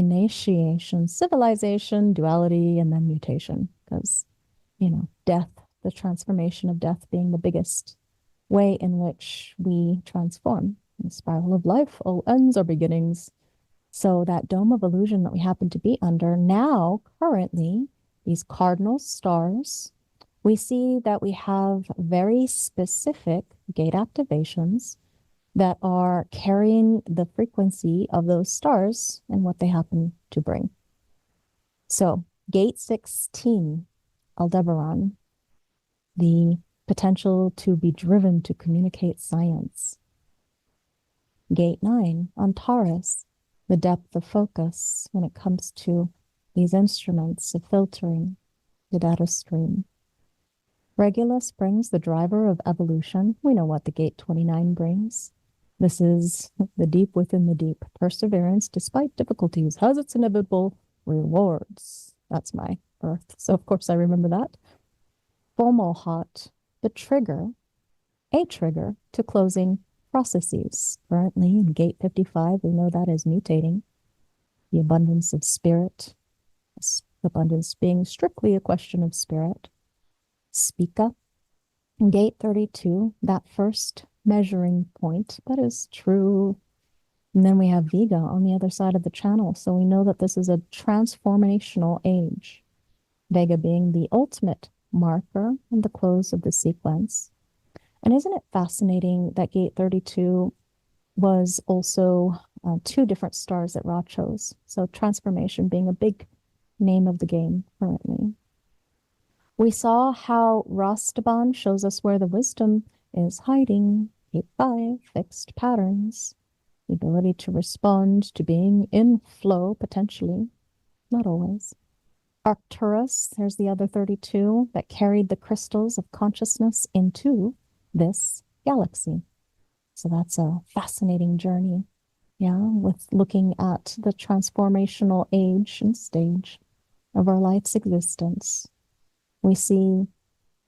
initiation, civilization, duality, and then mutation. Because, death, the transformation of death being the biggest way in which we transform. The spiral of life, all ends are beginnings. So that dome of illusion that we happen to be under now, currently, these cardinal stars, we see that we have very specific gate activations that are carrying the frequency of those stars and what they happen to bring. So gate 16, Aldebaran, the potential to be driven to communicate science. Gate 9, Antares, the depth of focus when it comes to these instruments of filtering the data stream. Regulus brings the driver of evolution. We know what the gate 29 brings. This is the deep within the deep. Perseverance, despite difficulties, has its inevitable rewards. That's my birth. So, of course, I remember that. Fomalhaut, the trigger, a trigger to closing processes. Currently in gate 55, we know that is mutating. The abundance of spirit, abundance being strictly a question of spirit. Speak up. Gate 32, that first measuring point, that is true. And then we have Vega on the other side of the channel. So we know that this is a transformational age. Vega being the ultimate marker and the close of the sequence. And isn't it fascinating that gate 32 was also two different stars that Ra chose? So transformation being a big name of the game currently. We saw how Rastaban shows us where the wisdom is hiding. Gate 5, fixed patterns. The ability to respond to being in flow, potentially. Not always. Arcturus, there's the other 32 that carried the crystals of consciousness into this galaxy. So that's a fascinating journey. Yeah, with looking at the transformational age and stage of our life's existence. We see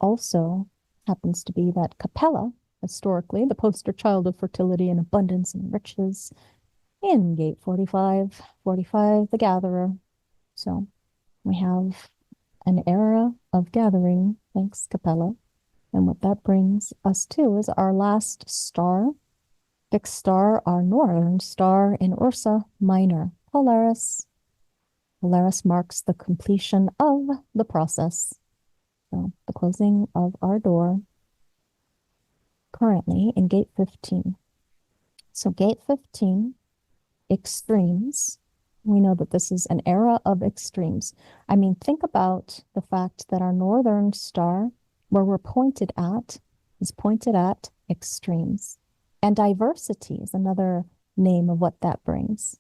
also happens to be that Capella, historically, the poster child of fertility and abundance and riches, in gate 45, the gatherer. So we have an era of gathering, thanks Capella. And what that brings us to is our last star, fixed star, our northern star in Ursa Minor, Polaris. Polaris marks the completion of the process. So the closing of our door currently in gate 15. So gate 15, extremes. We know that this is an era of extremes. I mean, think about the fact that our northern star, where we're pointed at, is pointed at extremes. And diversity is another name of what that brings.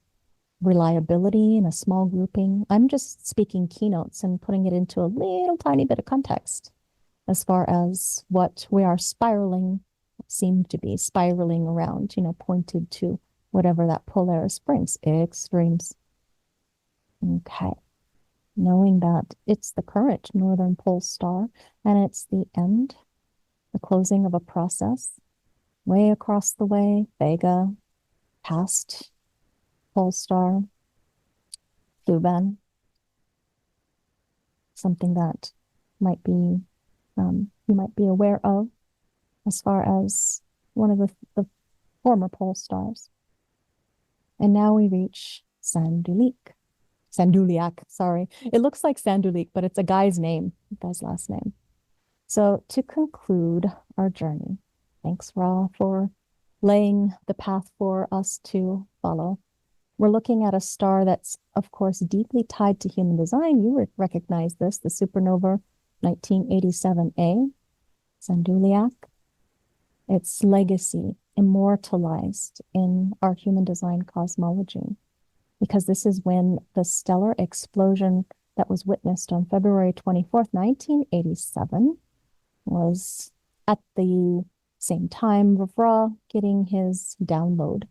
Reliability in a small grouping. I'm just speaking keynotes and putting it into a little tiny bit of context as far as what we are seem to be spiraling around, pointed to whatever that Polaris brings, extremes. Okay. Knowing that it's the current northern pole star and it's the end, the closing of a process, way across the way, Vega, past pole star, Thuban, something that might be you might be aware of as far as one of the former pole stars. And now we reach Sanduleak, sorry. It looks like Sanduleak, but it's a guy's name, guy's last name. So to conclude our journey, thanks, Ra, for laying the path for us to follow. We're looking at a star that's, of course, deeply tied to human design. You recognize this, the Supernova 1987A, Sanduleak. Its legacy immortalized in our human design cosmology, because this is when the stellar explosion that was witnessed on February 24th, 1987, was at the same time of Ra getting his download.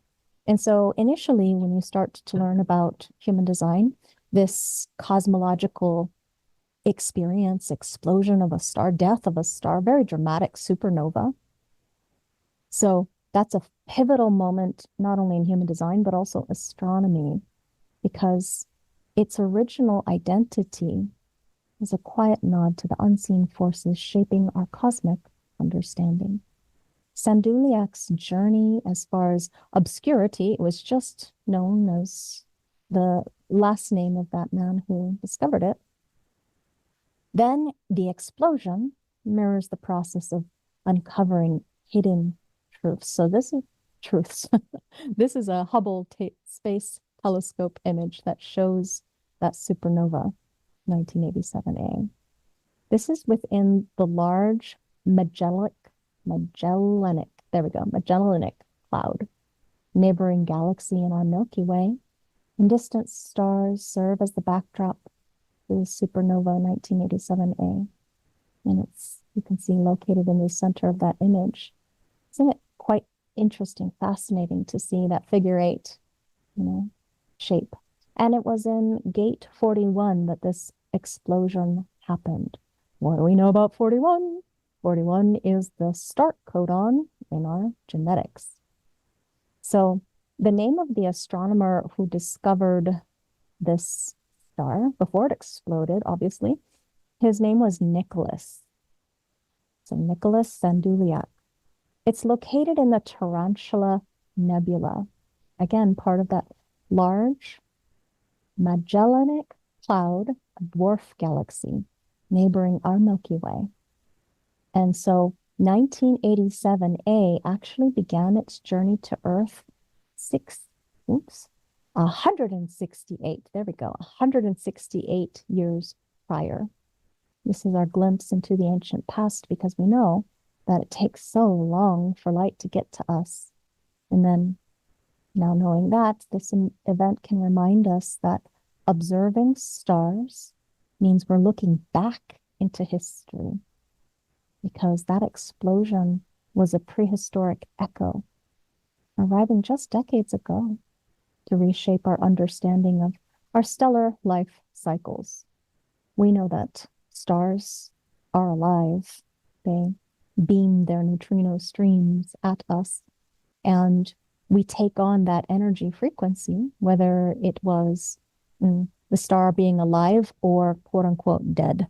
And so initially, when you start to learn about human design, this cosmological experience, explosion of a star, death of a star, very dramatic supernova. So that's a pivotal moment, not only in human design, but also astronomy, because its original identity is a quiet nod to the unseen forces shaping our cosmic understanding. Sanduleak's journey as far as obscurity, it was just known as the last name of that man who discovered it. Then the explosion mirrors the process of uncovering hidden truths. So this is truths. This is a Hubble Space Telescope image that shows that supernova 1987A. This is within the large Magellanic cloud, neighboring galaxy in our Milky Way, and distant stars serve as the backdrop to the supernova 1987A. And you can see located in the center of that image. Isn't it quite interesting, fascinating to see that figure 8, shape? And it was in gate 41 that this explosion happened. What do we know about 41? 41 is the start codon in our genetics. So the name of the astronomer who discovered this star before it exploded, obviously, his name was Nicholas. So Nicholas Sanduleak. It's located in the Tarantula Nebula. Again, part of that large Magellanic cloud, a dwarf galaxy neighboring our Milky Way. And so 1987A actually began its journey to Earth 168, there we go, 168 years prior. This is our glimpse into the ancient past because we know that it takes so long for light to get to us. And then now knowing that, this event can remind us that observing stars means we're looking back into history, because that explosion was a prehistoric echo arriving just decades ago to reshape our understanding of our stellar life cycles. We know that stars are alive. They beam their neutrino streams at us, and we take on that energy frequency, whether it was the star being alive or quote unquote dead,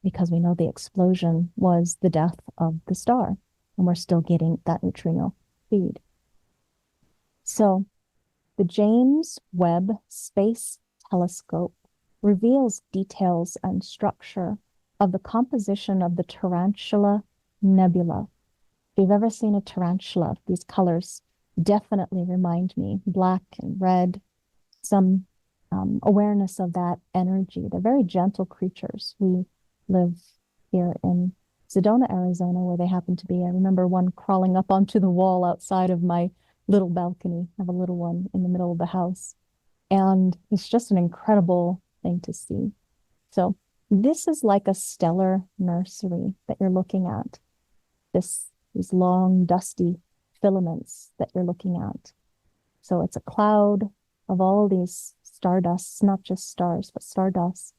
because we know the explosion was the death of the star, and we're still getting that neutrino feed. So the James Webb Space Telescope reveals details and structure of the composition of the Tarantula Nebula. If you've ever seen a tarantula, these colors definitely remind me, black and red, some awareness of that energy. They're very gentle creatures. We live here in Sedona, Arizona, where they happen to be. I remember one crawling up onto the wall outside of my little balcony. I have a little one in the middle of the house. And it's just an incredible thing to see. So this is like a stellar nursery that you're looking at. These long, dusty filaments that you're looking at. So it's a cloud of all these stardusts, not just stars, but stardust.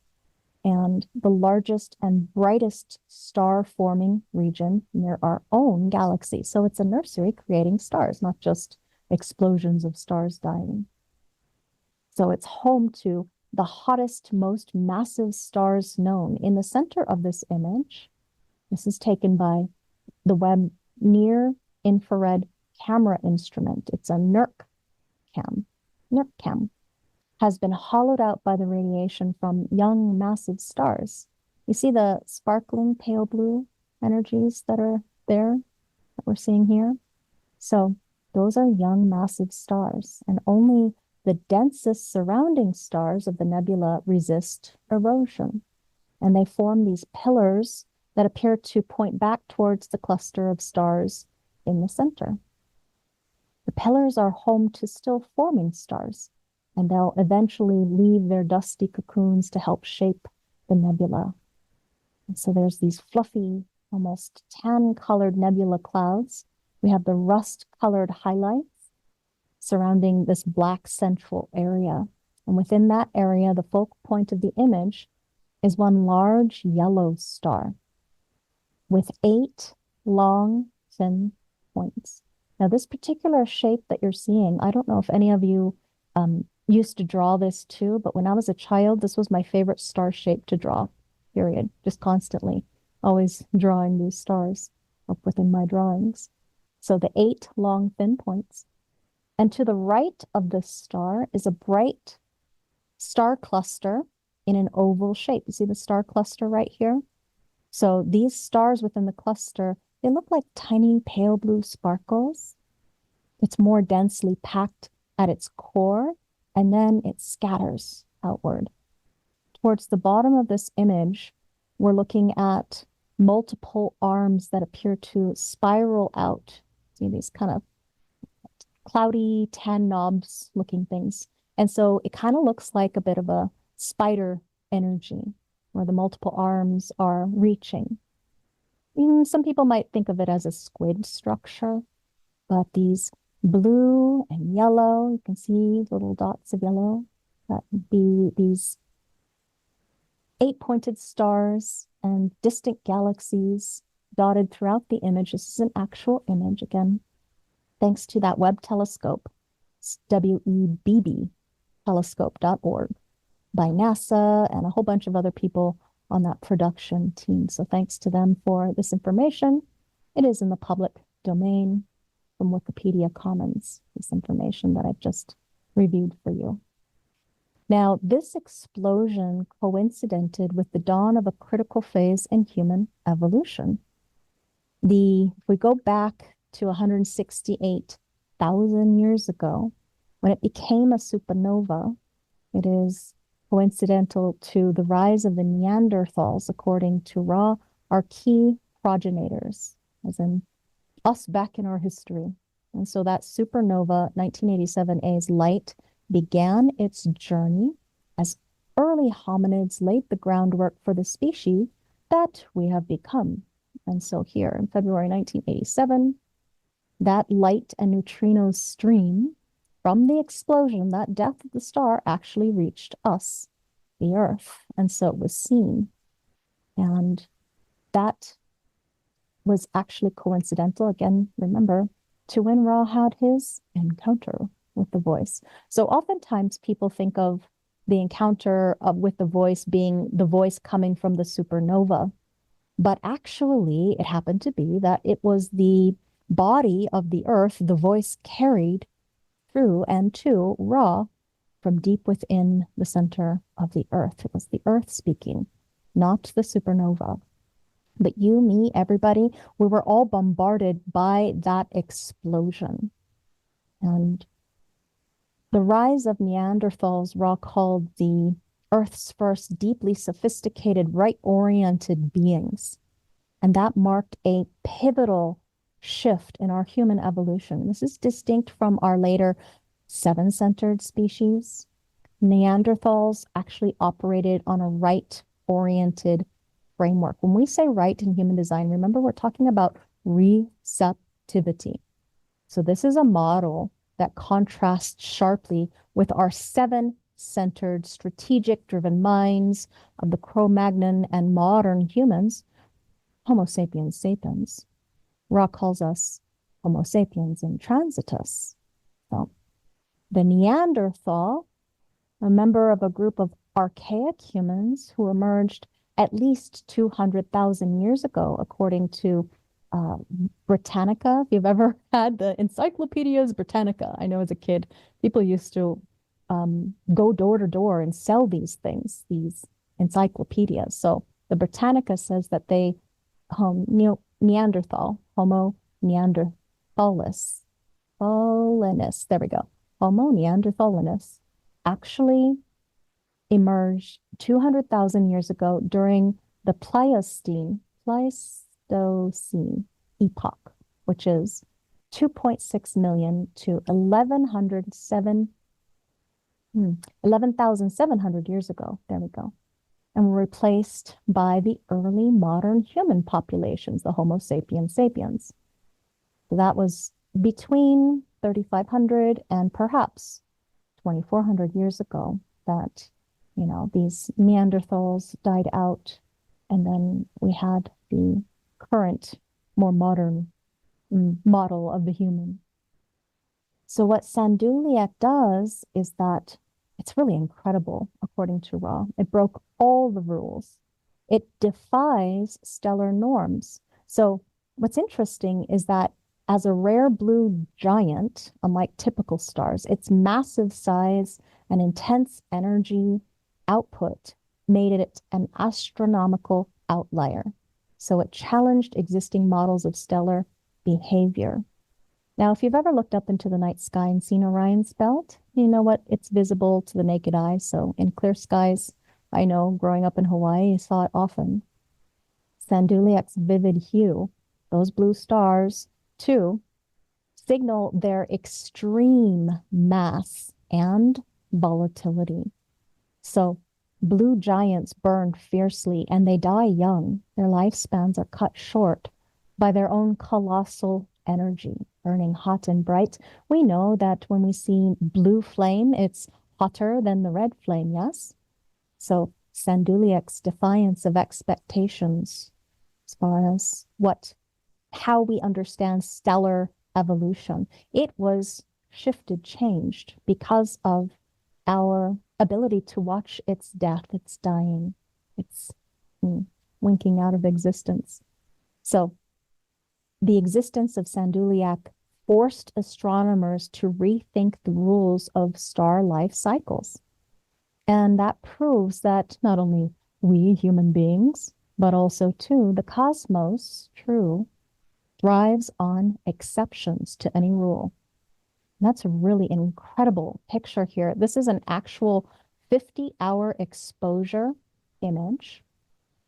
And the largest and brightest star-forming region near our own galaxy. So it's a nursery creating stars, not just explosions of stars dying. So it's home to the hottest, most massive stars known. In the center of this image, this is taken by the Webb Near Infrared Camera Instrument. It's a NIRCam. NIRCam has been hollowed out by the radiation from young, massive stars. You see the sparkling pale blue energies that are there, that we're seeing here? So those are young, massive stars, and only the densest surrounding stars of the nebula resist erosion. And they form these pillars that appear to point back towards the cluster of stars in the center. The pillars are home to still forming stars, and they'll eventually leave their dusty cocoons to help shape the nebula. And so there's these fluffy, almost tan-colored nebula clouds. We have the rust-colored highlights surrounding this black central area. And within that area, the focal point of the image is one large yellow star with 8 long, thin points. Now, this particular shape that you're seeing, I don't know if any of you used to draw this too, but when I was a child, this was my favorite star shape to draw, period. Just constantly, always drawing these stars up within my drawings. So the 8 long thin points. And to the right of the star is a bright star cluster in an oval shape. You see the star cluster right here? So these stars within the cluster, they look like tiny pale blue sparkles. It's more densely packed at its core, and then it scatters outward. Towards the bottom of this image, we're looking at multiple arms that appear to spiral out. See these kind of cloudy tan knobs looking things. And so it kind of looks like a bit of a spider energy where the multiple arms are reaching. Some people might think of it as a squid structure, but these blue and yellow, you can see little dots of yellow, that would be these 8-pointed stars and distant galaxies dotted throughout the image. This is an actual image, again, thanks to that Webb telescope, WEBB telescope.org, by NASA and a whole bunch of other people on that production team. So thanks to them for this information. It is in the public domain from Wikipedia Commons, this information that I've just reviewed for you. Now, this explosion coincided with the dawn of a critical phase in human evolution. If we go back to 168,000 years ago, when it became a supernova, it is coincidental to the rise of the Neanderthals, according to Ra, our key progenitors, as in us back in our history. And so that supernova 1987A's light began its journey as early hominids laid the groundwork for the species that we have become. And so here in February 1987, that light and neutrino stream from the explosion, that death of the star, actually reached us, the Earth. And so it was seen. And that was actually coincidental, again, remember, to when Ra had his encounter with the voice. So oftentimes people think of the encounter with the voice being the voice coming from the supernova. But actually, it happened to be that it was the body of the Earth the voice carried through and to Ra from deep within the center of the Earth. It was the Earth speaking, not the supernova. But you, me, everybody, we were all bombarded by that explosion. And the rise of Neanderthals, Ra called the Earth's first deeply sophisticated, right-oriented beings. And that marked a pivotal shift in our human evolution. This is distinct from our later 7-centered species. Neanderthals actually operated on a right-oriented framework. When we say right in human design, remember we're talking about receptivity. So this is a model that contrasts sharply with our 7-centered, strategic-driven minds of the Cro-Magnon and modern humans, Homo sapiens sapiens. Ra calls us Homo sapiens intransitus. So the Neanderthal, a member of a group of archaic humans who emerged at least 200,000 years ago, according to Britannica. If you've ever had the Encyclopedias Britannica, I know as a kid, people used to go door to door and sell these things, these encyclopedias. So the Britannica says that they, Neanderthal, Homo neanderthalis, there we go, Homo neanderthalinus, actually emerged 200,000 years ago during the Pleistocene epoch, which is 2.6 million to 11,700 years ago. There we go. And were replaced by the early modern human populations, the Homo sapiens sapiens. So that was between 3,500 and perhaps 2,400 years ago that, these Neanderthals died out. And then we had the current, more modern model of the human. So what Sanduleak does is that It's really incredible, according to Ra. It broke all the rules. It defies stellar norms. So, what's interesting is that as a rare blue giant, unlike typical stars, its massive size and intense energy output made it an astronomical outlier. So, it challenged existing models of stellar behavior. Now, if you've ever looked up into the night sky and seen Orion's belt, you know what? It's visible to the naked eye. So in clear skies, I know growing up in Hawaii, I saw it often. Sanduleak's vivid hue, those blue stars, too, signal their extreme mass and volatility. So blue giants burn fiercely and they die young. Their lifespans are cut short by their own colossal energy, burning hot and bright. We know that when we see blue flame, it's hotter than the red flame, yes? So Sanduleak's defiance of expectations as far as how we understand stellar evolution, it was shifted, changed because of our ability to watch its death, its dying, its winking out of existence. So the existence of Sanduleak forced astronomers to rethink the rules of star life cycles. And that proves that not only we human beings, but also too the cosmos, true, thrives on exceptions to any rule. And that's a really incredible picture here. This is an actual 50-hour exposure image,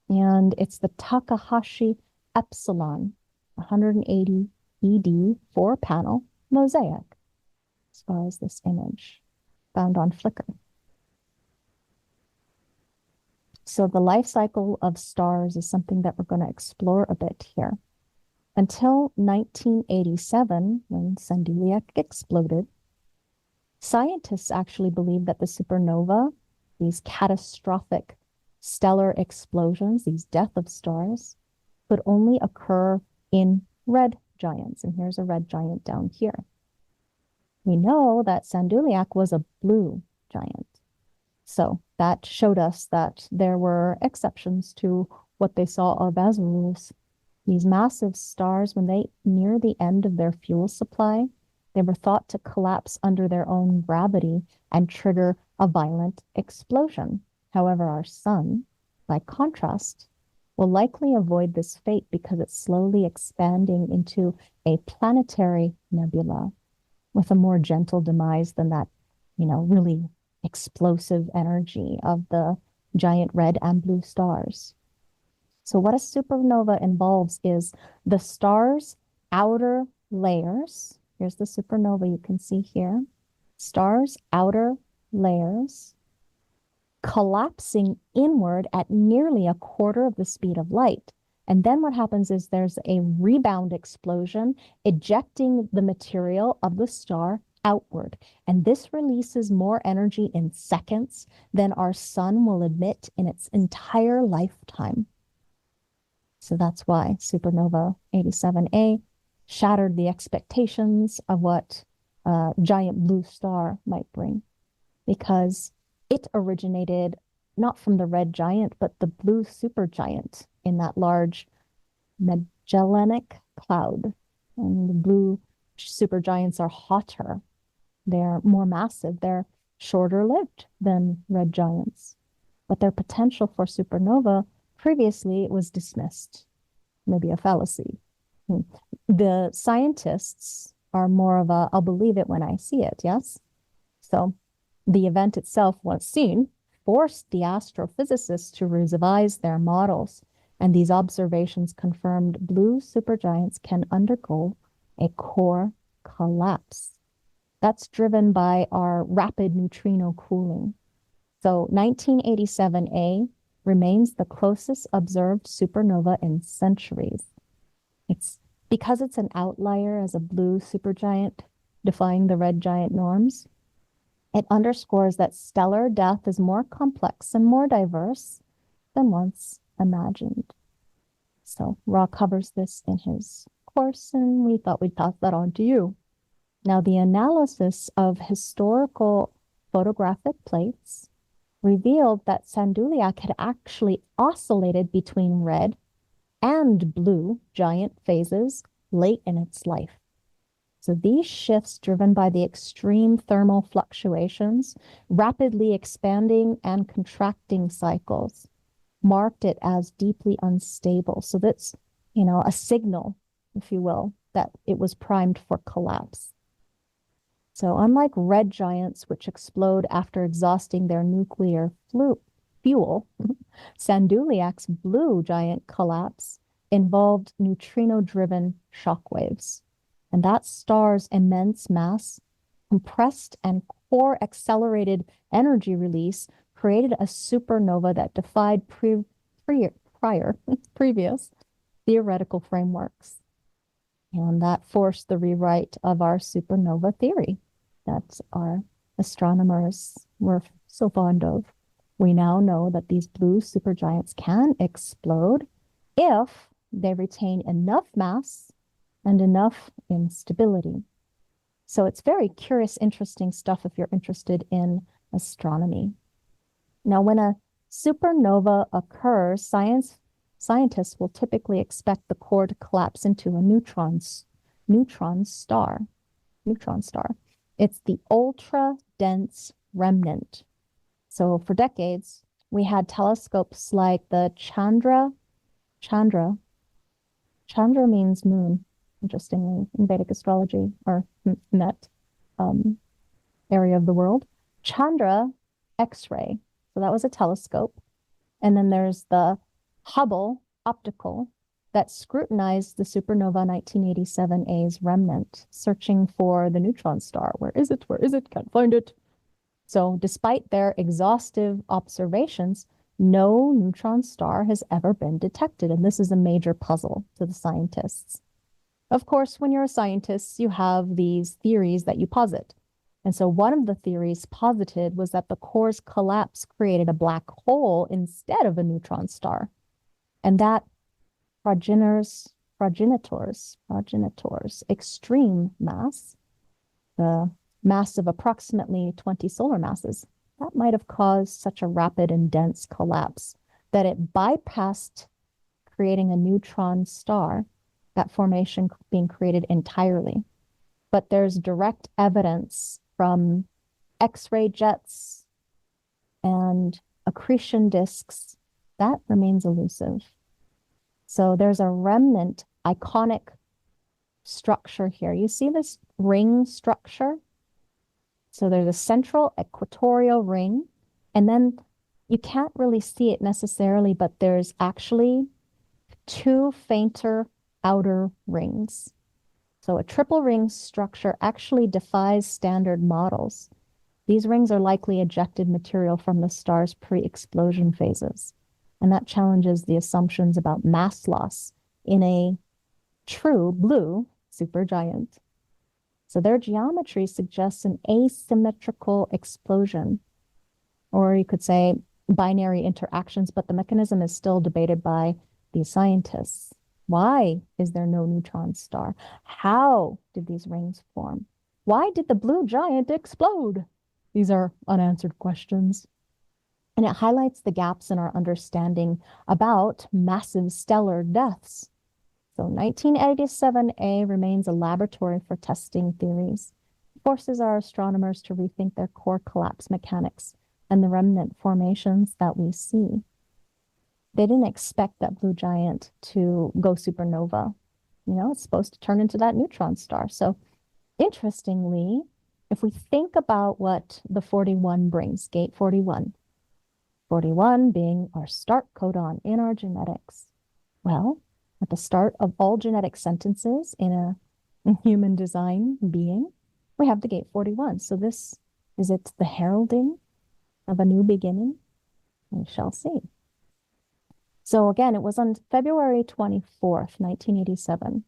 and it's the Takahashi Epsilon 180 ED 4-panel mosaic, as far as this image found on Flickr. So the life cycle of stars is something that we're going to explore a bit here. Until 1987, when Sanduleak exploded, scientists actually believed that the supernova, these catastrophic stellar explosions, these death of stars, could only occur in red giants. And here's a red giant down here. We know that Sanduleak was a blue giant. So that showed us that there were exceptions to what they saw of as rules. These massive stars, when they near the end of their fuel supply, they were thought to collapse under their own gravity and trigger a violent explosion. However, our sun, by contrast, will likely avoid this fate because it's slowly expanding into a planetary nebula with a more gentle demise than that, really explosive energy of the giant red and blue stars. So what a supernova involves is the star's outer layers. Here's the supernova you can see here. Star's outer layers collapsing inward at nearly a quarter of the speed of light. And then what happens is there's a rebound explosion, ejecting the material of the star outward. And this releases more energy in seconds than our sun will emit in its entire lifetime. So that's why Supernova 87A shattered the expectations of what a giant blue star might bring, because it originated not from the red giant, but the blue supergiant in that large Magellanic Cloud. And the blue supergiants are hotter. They're more massive. They're shorter lived than red giants. But their potential for supernova previously was dismissed. Maybe a fallacy. The scientists are more of a, I'll believe it when I see it, yes? So the event itself, once seen, forced the astrophysicists to revise their models, and these observations confirmed blue supergiants can undergo a core collapse. That's driven by our rapid neutrino cooling. So 1987A remains the closest observed supernova in centuries. It's because it's an outlier as a blue supergiant, defying the red giant norms. It underscores that stellar death is more complex and more diverse than once imagined. So Ra covers this in his course, and we thought we'd pass that on to you. Now, the analysis of historical photographic plates revealed that Sanduleak had actually oscillated between red and blue giant phases late in its life. So these shifts, driven by the extreme thermal fluctuations, rapidly expanding and contracting cycles, marked it as deeply unstable. So that's, a signal, if you will, that it was primed for collapse. So unlike red giants, which explode after exhausting their nuclear fuel, Sanduleak's blue giant collapse involved neutrino-driven shockwaves. And that star's immense mass, compressed and core accelerated energy release, created a supernova that defied previous theoretical frameworks. And that forced the rewrite of our supernova theory that our astronomers were so fond of. We now know that these blue supergiants can explode if they retain enough mass and enough instability. So it's very curious, interesting stuff if you're interested in astronomy. Now, when a supernova occurs, scientists will typically expect the core to collapse into a neutron star. It's the ultra-dense remnant. So for decades, we had telescopes like the Chandra means moon, interestingly, in Vedic astrology, or in that area of the world. Chandra X-ray, so that was a telescope. And then there's the Hubble optical that scrutinized the supernova 1987A's remnant, searching for the neutron star. Where is it? Where is it? Can't find it. So despite their exhaustive observations, no neutron star has ever been detected. And this is a major puzzle to the scientists. Of course, when you're a scientist, you have these theories that you posit. And so one of the theories posited was that the core's collapse created a black hole instead of a neutron star. And that progenitor's extreme mass, the mass of approximately 20 solar masses, that might have caused such a rapid and dense collapse that it bypassed creating a neutron star, that formation being created entirely. But there's direct evidence from X-ray jets and accretion disks that remains elusive. So there's a remnant iconic structure here. You see this ring structure? So there's a central equatorial ring, and then you can't really see it necessarily, but there's actually two fainter outer rings. So a triple ring structure actually defies standard models. These rings are likely ejected material from the star's pre-explosion phases, and that challenges the assumptions about mass loss in a true blue supergiant. So their geometry suggests an asymmetrical explosion, or you could say binary interactions, but the mechanism is still debated by these scientists. Why is there no neutron star? How did these rings form? Why did the blue giant explode? These are unanswered questions. And it highlights the gaps in our understanding about massive stellar deaths. So 1987A remains a laboratory for testing theories. It forces our astronomers to rethink their core collapse mechanics and the remnant formations that we see. They didn't expect that blue giant to go supernova. It's supposed to turn into that neutron star. So interestingly, if we think about what the 41 brings, gate 41 being our start codon in our genetics. Well, at the start of all genetic sentences in a human design being, we have the gate 41. So this, is it the heralding of a new beginning? We shall see. So again, it was on February 24th, 1987,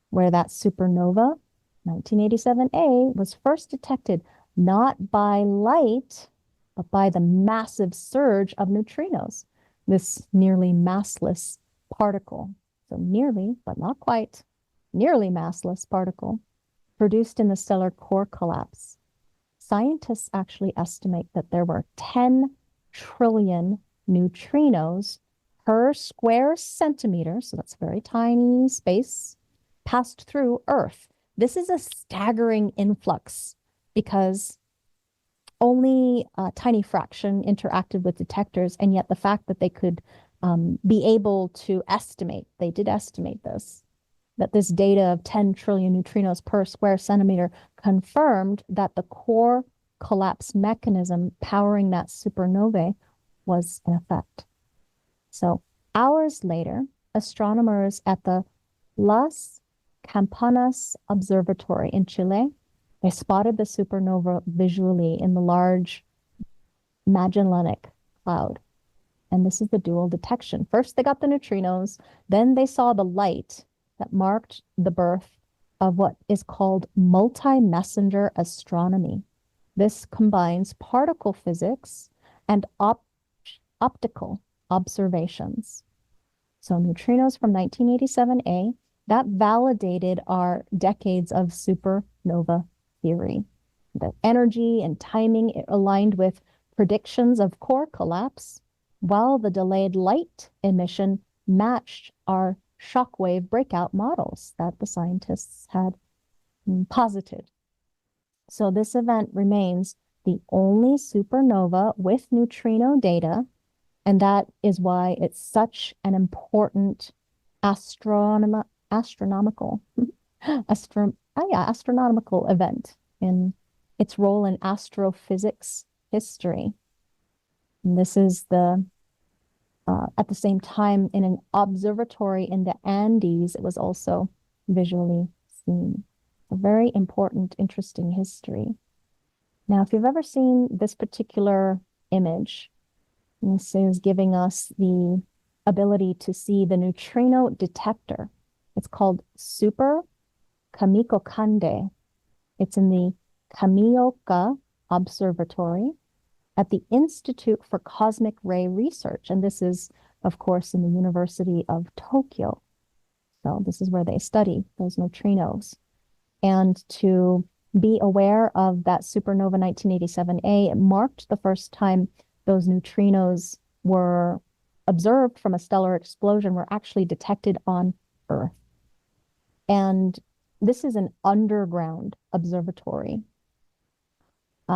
where that supernova, 1987A, was first detected not by light, but by the massive surge of neutrinos, this nearly massless particle. So nearly, but not quite, nearly massless particle produced in the stellar core collapse. scientists actually estimate that there were 10 trillion neutrinos per square centimeter, so that's a very tiny space, passed through Earth. This is a staggering influx because only a tiny fraction interacted with detectors, and yet the fact that they could be able to estimate, they did estimate this, that this data of 10 trillion neutrinos per square centimeter confirmed that the core collapse mechanism powering that supernovae was in effect. So hours later, astronomers at the Las Campanas Observatory in Chile, they spotted the supernova visually in the large Magellanic Cloud. And this is the dual detection. First, they got the neutrinos, then they saw the light that marked the birth of what is called multi-messenger astronomy. This combines particle physics and optical observations. So neutrinos from 1987A, that validated our decades of supernova theory. The energy and timing, it aligned with predictions of core collapse, while the delayed light emission matched our shockwave breakout models that the scientists had posited. So this event remains the only supernova with neutrino data, and that is why it's such an important astronomical event in its role in astrophysics history. And this is at the same time, in an observatory in the Andes, it was also visually seen. A very important, interesting history. Now, if you've ever seen this particular image, this is giving us the ability to see the neutrino detector. It's called Super Kamikokande. It's in the Kamioka Observatory at the Institute for Cosmic Ray Research. And this is, of course, in the University of Tokyo. So this is where they study those neutrinos. And to be aware of that supernova 1987A, it marked the first time those neutrinos were observed from a stellar explosion, were actually detected on Earth. And this is an underground observatory.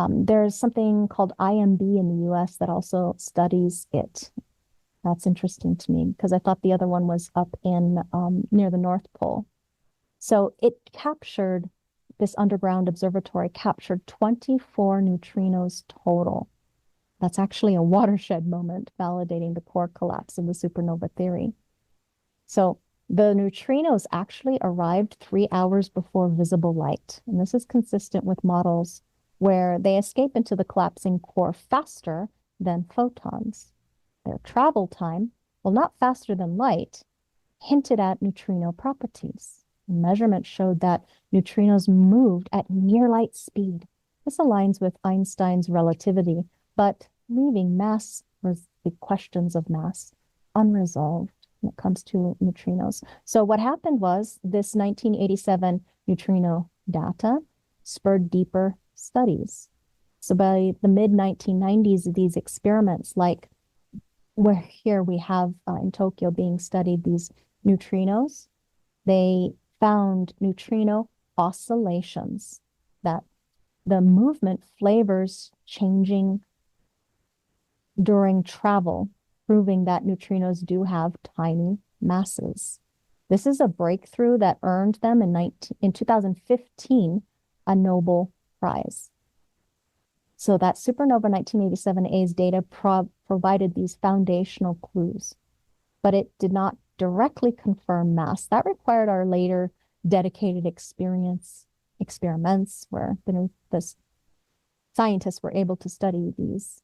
There's something called IMB in the US that also studies it. That's interesting to me because I thought the other one was up in near the North Pole. So it captured, this underground observatory captured 24 neutrinos total. That's actually a watershed moment validating the core collapse of the supernova theory. So the neutrinos actually arrived 3 hours before visible light. And this is consistent with models where they escape into the collapsing core faster than photons. Their travel time, while not faster than light, hinted at neutrino properties. Measurements showed that neutrinos moved at near light speed. This aligns with Einstein's relativity, but leaving the questions of mass unresolved when it comes to neutrinos. So what happened was this 1987 neutrino data spurred deeper studies. So by the mid-1990s, these experiments, like where here we have in Tokyo being studied these neutrinos, they found neutrino oscillations, that the movement flavors changing during travel, proving that neutrinos do have tiny masses. This is a breakthrough that earned them in 2015 a Nobel Prize. So that supernova 1987A's data provided these foundational clues, but it did not directly confirm mass. That required our later dedicated experiments where the scientists were able to study these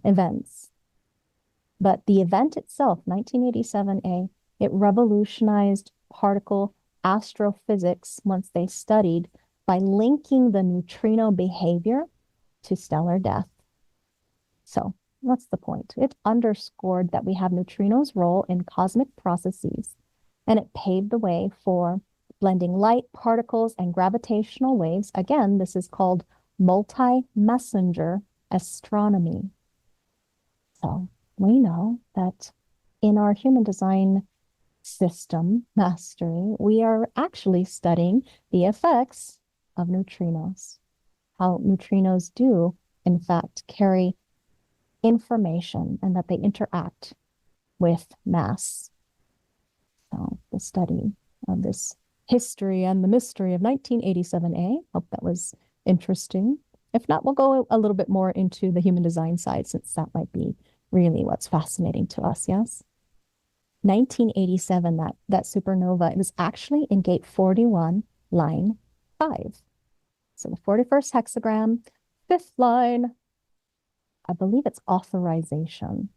events. But the event itself, 1987A, it revolutionized particle astrophysics once they studied by linking the neutrino behavior to stellar death. So what's the point? It underscored that we have neutrinos' role in cosmic processes, and it paved the way for blending light, particles, and gravitational waves. Again, this is called multi-messenger astronomy. So we know that in our human design system mastery, we are actually studying the effects of neutrinos, how neutrinos do, in fact, carry information and that they interact with mass. So the study of this history and the mystery of 1987A. Hope that was interesting. If not, we'll go a little bit more into the human design side, since that might be really what's fascinating to us, yes? 1987, that supernova, it was actually in gate 41, line 5. So the 41st hexagram, 5th line, I believe it's authorization.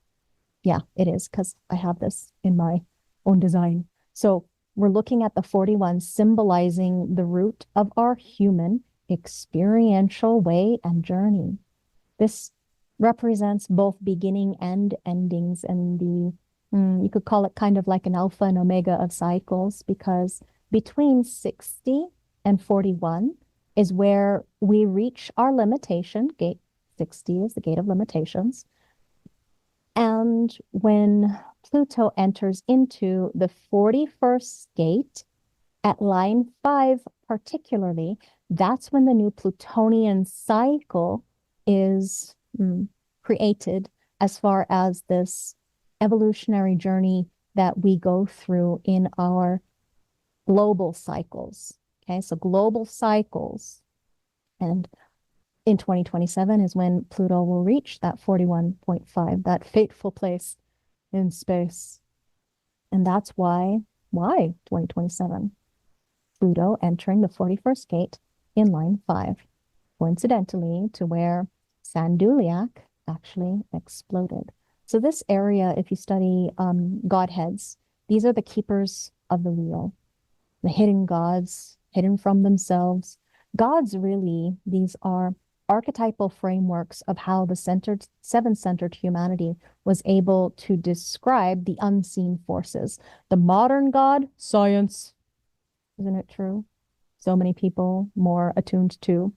Yeah, it is, because I have this in my own design. So we're looking at the 41 symbolizing the root of our human experiential way and journey. This represents both beginning and endings, and you could call it kind of like an alpha and omega of cycles, because between 60 and 41 is where we reach our limitation. Gate 60 is the gate of limitations. And when Pluto enters into the 41st gate at line 5 particularly, that's when the new Plutonian cycle is created, as far as this evolutionary journey that we go through in our global cycles. Okay, so global cycles. And in 2027 is when Pluto will reach that 41.5, that fateful place in space. And that's why 2027? Pluto entering the 41st gate in line 5, coincidentally to where Sanduleak actually exploded. So this area, if you study godheads, these are the keepers of the wheel, the hidden gods, hidden from themselves. Gods, really, these are archetypal frameworks of how the seven-centered humanity was able to describe the unseen forces. The modern God, science, isn't it true? So many people more attuned to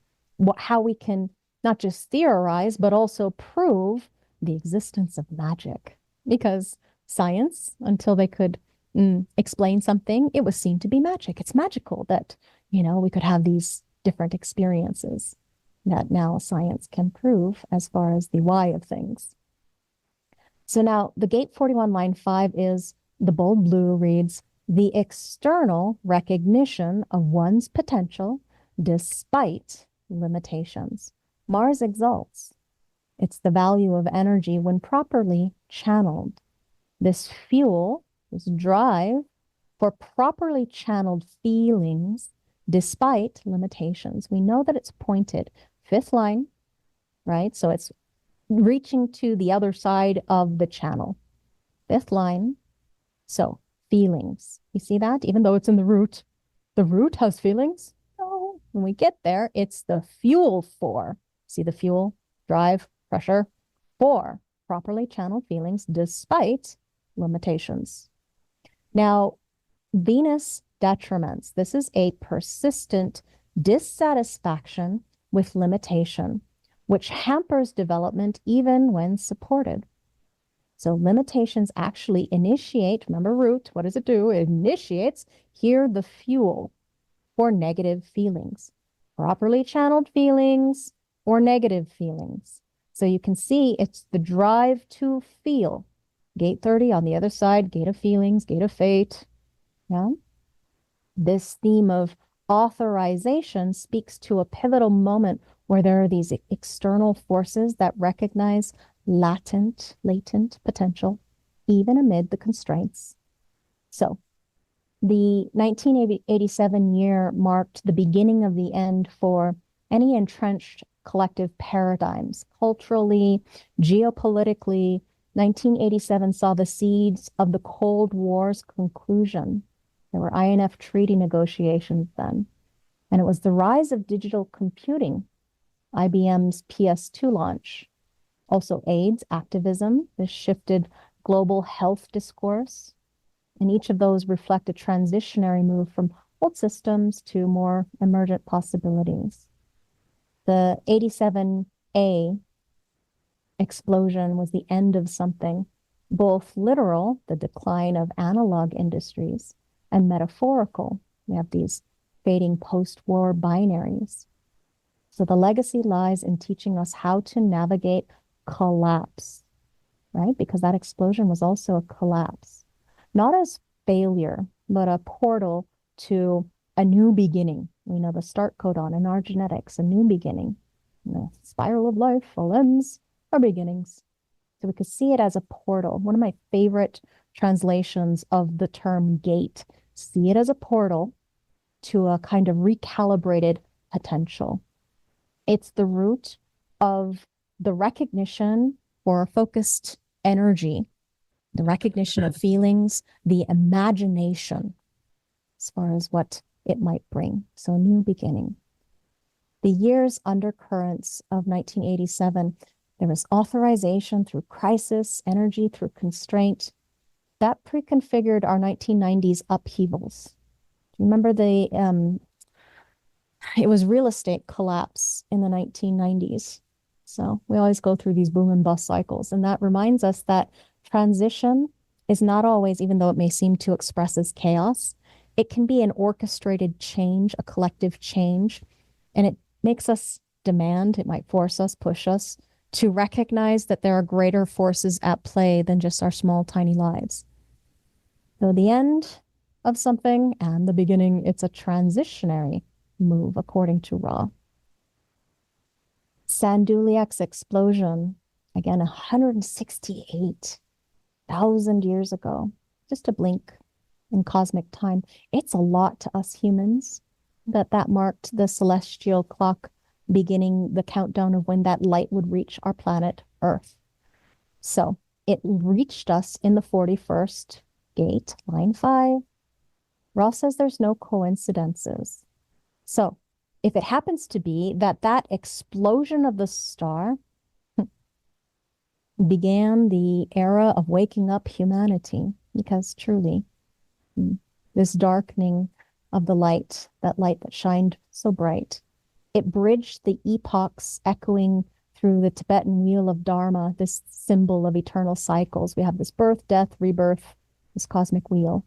how we can not just theorize, but also prove the existence of magic. Because science, until they could explain something, it was seen to be magic. It's magical that, we could have these different experiences that now science can prove as far as the why of things. So now the gate 41 line 5 is, the bold blue reads, the external recognition of one's potential despite limitations. Mars exalts. It's the value of energy when properly channeled. This fuel, this drive for properly channeled feelings despite limitations. We know that it's pointed. 5th line, right? So it's reaching to the other side of the channel. 5th line. So feelings. You see that? Even though it's in the root has feelings. No, when we get there, it's the fuel for. See the fuel, drive, pressure, for properly channeled feelings despite limitations. Now, Venus detriments. This is a persistent dissatisfaction with limitation, which hampers development even when supported. So limitations actually initiate, remember root, what does it do? It initiates here the fuel for negative feelings, properly channeled feelings or negative feelings. So you can see it's the drive to feel. Gate 30 on the other side, gate of feelings, gate of fate. Yeah. This theme of authorization speaks to a pivotal moment where there are these external forces that recognize latent potential, even amid the constraints. So the 1987 year marked the beginning of the end for any entrenched collective paradigms. Culturally, geopolitically, 1987 saw the seeds of the Cold War's conclusion. There were INF treaty negotiations then. And it was the rise of digital computing, IBM's PS2 launch, also AIDS, activism. This shifted global health discourse. And each of those reflect a transitionary move from old systems to more emergent possibilities. The 87A explosion was the end of something, both literal, the decline of analog industries, and metaphorical. We have these fading post-war binaries. So the legacy lies in teaching us how to navigate collapse, right? Because that explosion was also a collapse, not as failure, but a portal to a new beginning. We know the start codon in our genetics, a new beginning. The spiral of life, all ends are beginnings. So we could see it as a portal. One of my favorite translations of the term gate, see it as a portal to a kind of recalibrated potential. It's the root of the recognition or focused energy, the recognition of feelings, the imagination as far as what it might bring. So a new beginning. The year's undercurrents of 1987, there was authorization through crisis, energy through constraint. That preconfigured our 1990s upheavals. Do you remember it was real estate collapse in the 1990s. So we always go through these boom and bust cycles. And that reminds us that transition is not always, even though it may seem to express as chaos, it can be an orchestrated change, a collective change. And it makes us demand, it might force us, push us to recognize that there are greater forces at play than just our small, tiny lives. So the end of something and the beginning, it's a transitionary move, according to Ra. Sanduleak's explosion, again, 168,000 years ago, just a blink in cosmic time. It's a lot to us humans that marked the celestial clock beginning the countdown of when that light would reach our planet Earth. So it reached us in the 41st gate, line 5. Ross says there's no coincidences. So if it happens to be that explosion of the star began the era of waking up humanity, because truly this darkening of the light, that light that shined so bright, it bridged the epochs echoing through the Tibetan wheel of Dharma, this symbol of eternal cycles. We have this birth, death, rebirth, this cosmic wheel.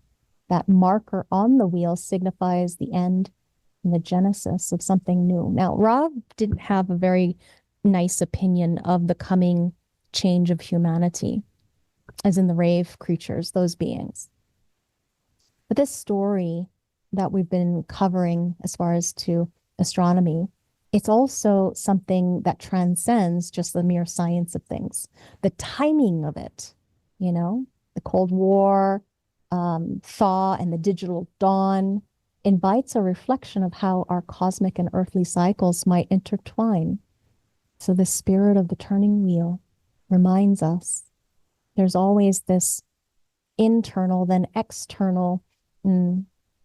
That marker on the wheel signifies the end and the genesis of something new. Now, Rob didn't have a very nice opinion of the coming change of humanity, as in the rave creatures, those beings. But this story that we've been covering as far as to astronomy, it's also something that transcends just the mere science of things. The timing of it, the Cold War, thaw, and the digital dawn invites a reflection of how our cosmic and earthly cycles might intertwine. So the spirit of the turning wheel reminds us there's always this internal, then external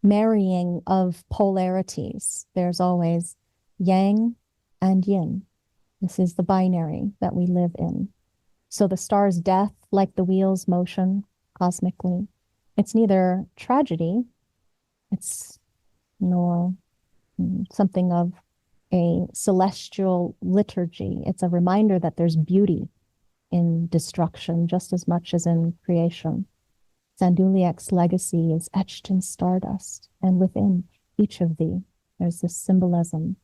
marrying of polarities. There's always yang and yin. This is the binary that we live in. So the star's death, like the wheel's motion cosmically, it's neither tragedy, it's nor something of a celestial liturgy. It's a reminder that there's beauty in destruction just as much as in creation. Sanduleak's legacy is etched in stardust, and within each of thee, there's this symbolism.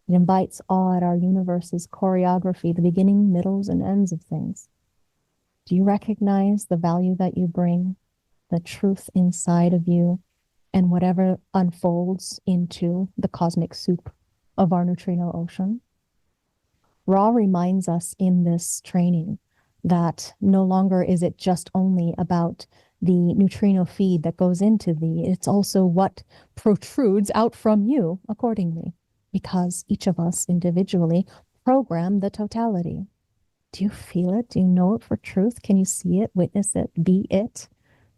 It invites awe at our universe's choreography, the beginning, middles, and ends of things. Do you recognize the value that you bring, the truth inside of you, and whatever unfolds into the cosmic soup of our neutrino ocean? Ra reminds us in this training that no longer is it just only about the neutrino feed that goes into thee, it's also what protrudes out from you accordingly, because each of us individually program the totality. Do you feel it? Do you know it for truth? Can you see it, witness it, be it?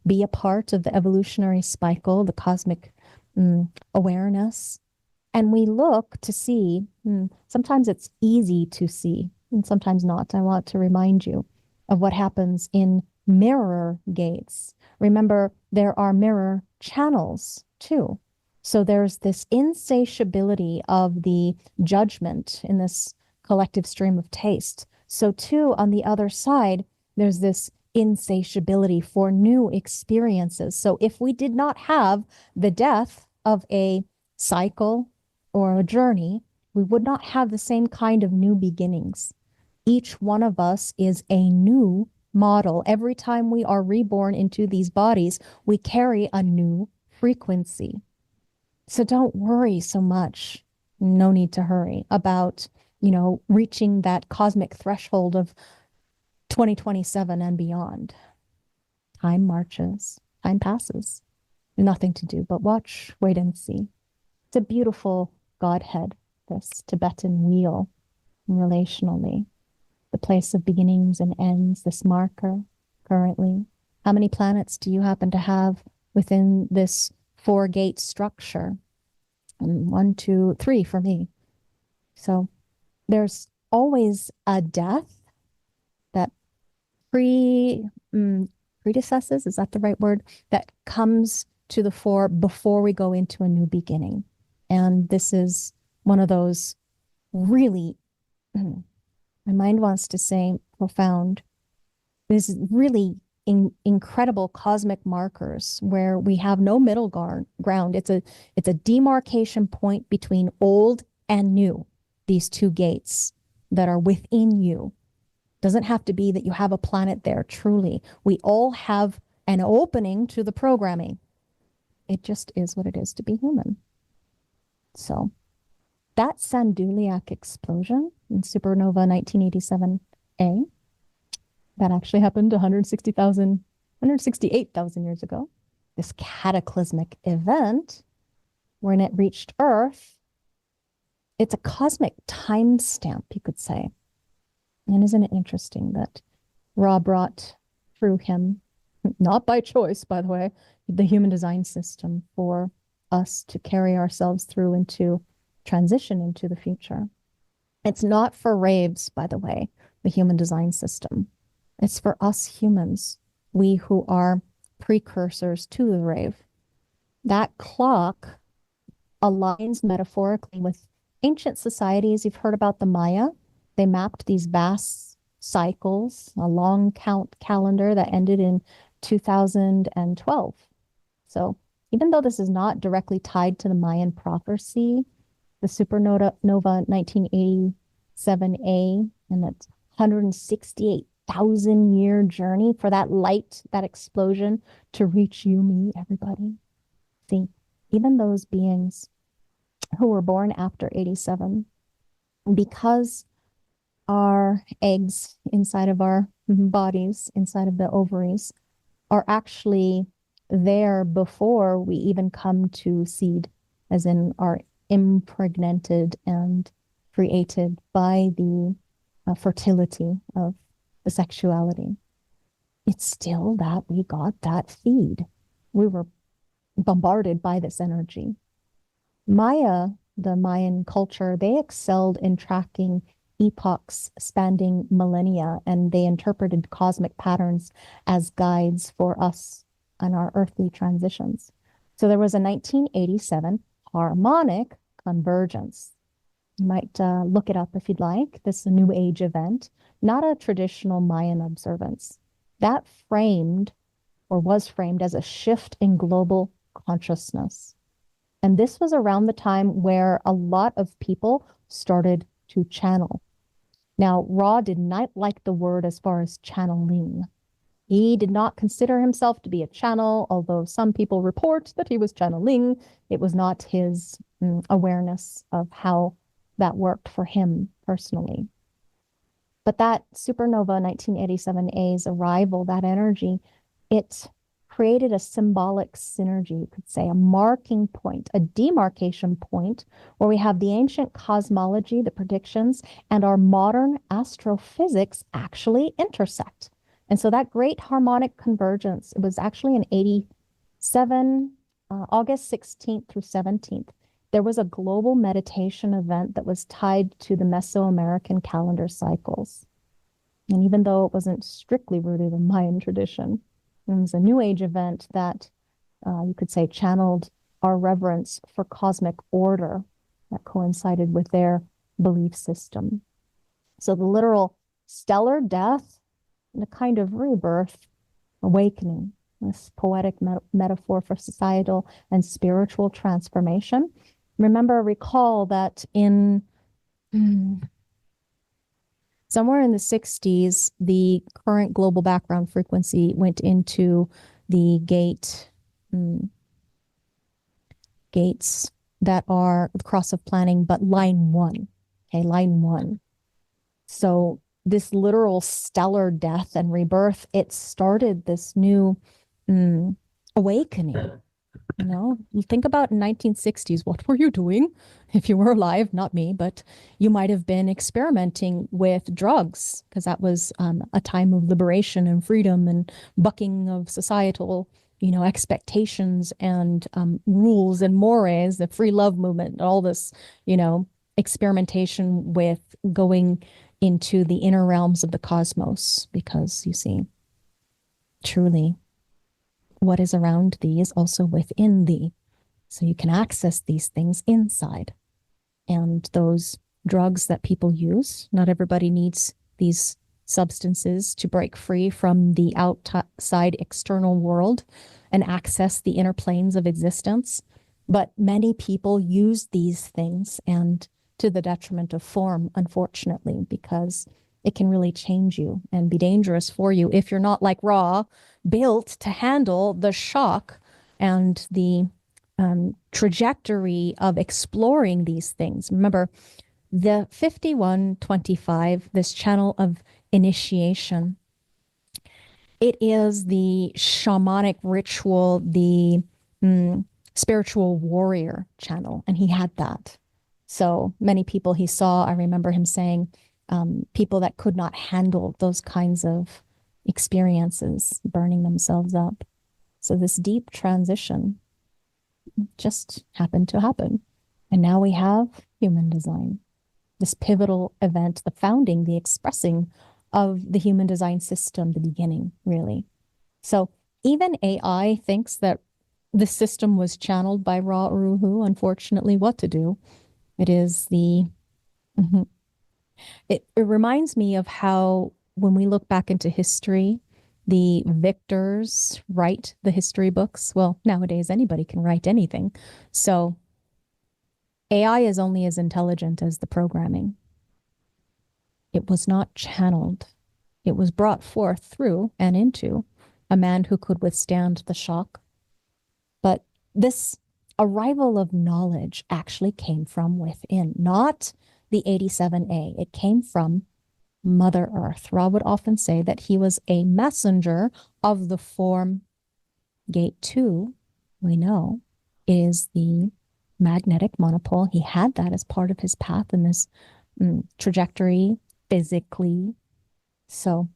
Be a part of the evolutionary cycle, the cosmic awareness. And we look to see, sometimes it's easy to see, and sometimes not. I want to remind you of what happens in mirror gates. Remember, there are mirror channels too. So there's this insatiability of the judgment in this collective stream of taste. So too, on the other side, there's this insatiability for new experiences. So if we did not have the death of a cycle or a journey, we would not have the same kind of new beginnings. Each one of us is a new model. Every time we are reborn into these bodies, we carry a new frequency. So don't worry so much. No need to hurry about, reaching that cosmic threshold of 2027 and beyond. Time marches, time passes. Nothing to do but watch, wait and see. It's a beautiful Godhead, this Tibetan wheel, relationally. The place of beginnings and ends, this marker currently. How many planets do you happen to have within this 4-gate structure? And 1, 2, 3 for me. So there's always a death that predecesses, is that the right word? That comes to the fore before we go into a new beginning. And this is one of those really, my mind wants to say profound, this really incredible cosmic markers where we have no middle ground. It's a demarcation point between old and new, these 2 gates that are within you. Doesn't have to be that you have a planet there, truly. We all have an opening to the programming. It just is what it is to be human. So that Sanduleak explosion in Supernova 1987A, that actually happened 168,000 years ago. This cataclysmic event, when it reached Earth, it's a cosmic timestamp, you could say. And isn't it interesting that Ra brought through him, not by choice, by the way, the human design system for us to carry ourselves through into transition into the future. It's not for raves, by the way, the human design system. It's for us humans, we who are precursors to the rave. That clock aligns metaphorically with ancient societies. You've heard about the Maya. They mapped these vast cycles, a long count calendar that ended in 2012. So even though this is not directly tied to the Mayan prophecy, the Supernova 1987A and that 168,000-year journey for that light, that explosion to reach you, me, everybody. See, even those beings who were born after 87, because our eggs inside of our bodies, inside of the ovaries, are actually there before we even come to seed, as in are impregnated and created by the fertility of the sexuality. It's still that we got that feed. We were bombarded by this energy. Maya, the Mayan culture, they excelled in tracking epochs spanning millennia, and they interpreted cosmic patterns as guides for us on our earthly transitions. So there was a 1987 harmonic convergence. You might look it up if you'd like. This is a New Age event, not a traditional Mayan observance. That was framed as a shift in global consciousness. And this was around the time where a lot of people started to channel. Now, Ra did not like the word as far as channeling. He did not consider himself to be a channel, although some people report that he was channeling. It was not his awareness of how that worked for him personally. But that Supernova 1987A's arrival, that energy, it created a symbolic synergy, you could say, a marking point, a demarcation point, where we have the ancient cosmology, the predictions, and our modern astrophysics actually intersect. And so that great harmonic convergence, it was actually in 87, August 16th through 17th. There was a global meditation event that was tied to the Mesoamerican calendar cycles. And even though it wasn't strictly rooted in Mayan tradition, it was a New Age event that you could say channeled our reverence for cosmic order that coincided with their belief system. So the literal stellar death and a kind of rebirth, awakening, this poetic metaphor for societal and spiritual transformation. Recall that in somewhere in the 60s, the current global background frequency went into the gates that are the cross of planning, but line 1. Okay, line 1. So this literal stellar death and rebirth, it started this new awakening. You know, you think about 1960s, what were you doing? If you were alive, not me, but you might have been experimenting with drugs, because that was a time of liberation and freedom and bucking of societal, expectations and rules and mores, the free love movement, all this, experimentation with going into the inner realms of the cosmos, because you see, truly, what is around thee is also within thee. So you can access these things inside. And those drugs that people use, not everybody needs these substances to break free from the outside external world and access the inner planes of existence. But many people use these things, and to the detriment of form, unfortunately, because it can really change you and be dangerous for you if you're not like Ra, built to handle the shock and the trajectory of exploring these things. Remember, the 5125, this channel of initiation, it is the shamanic ritual, the spiritual warrior channel, and he had that. So many people he saw, I remember him saying, people that could not handle those kinds of experiences, burning themselves up. So this deep transition just happened to happen. And now we have human design, this pivotal event, the founding, the expressing of the human design system, the beginning, really. So even AI thinks that the system was channeled by Ra Uru Hu. Unfortunately, what to do? It is the it reminds me of how when we look back into history, the victors write the history books. Well, nowadays anybody can write anything. So AI is only as intelligent as the programming. It was not channeled. It was brought forth through and into a man who could withstand the shock. But this arrival of knowledge actually came from within, not the 87A. It came from Mother Earth. Ra would often say that he was a messenger of the form. Gate 2, we know, is the magnetic monopole. He had that as part of his path in this trajectory physically. So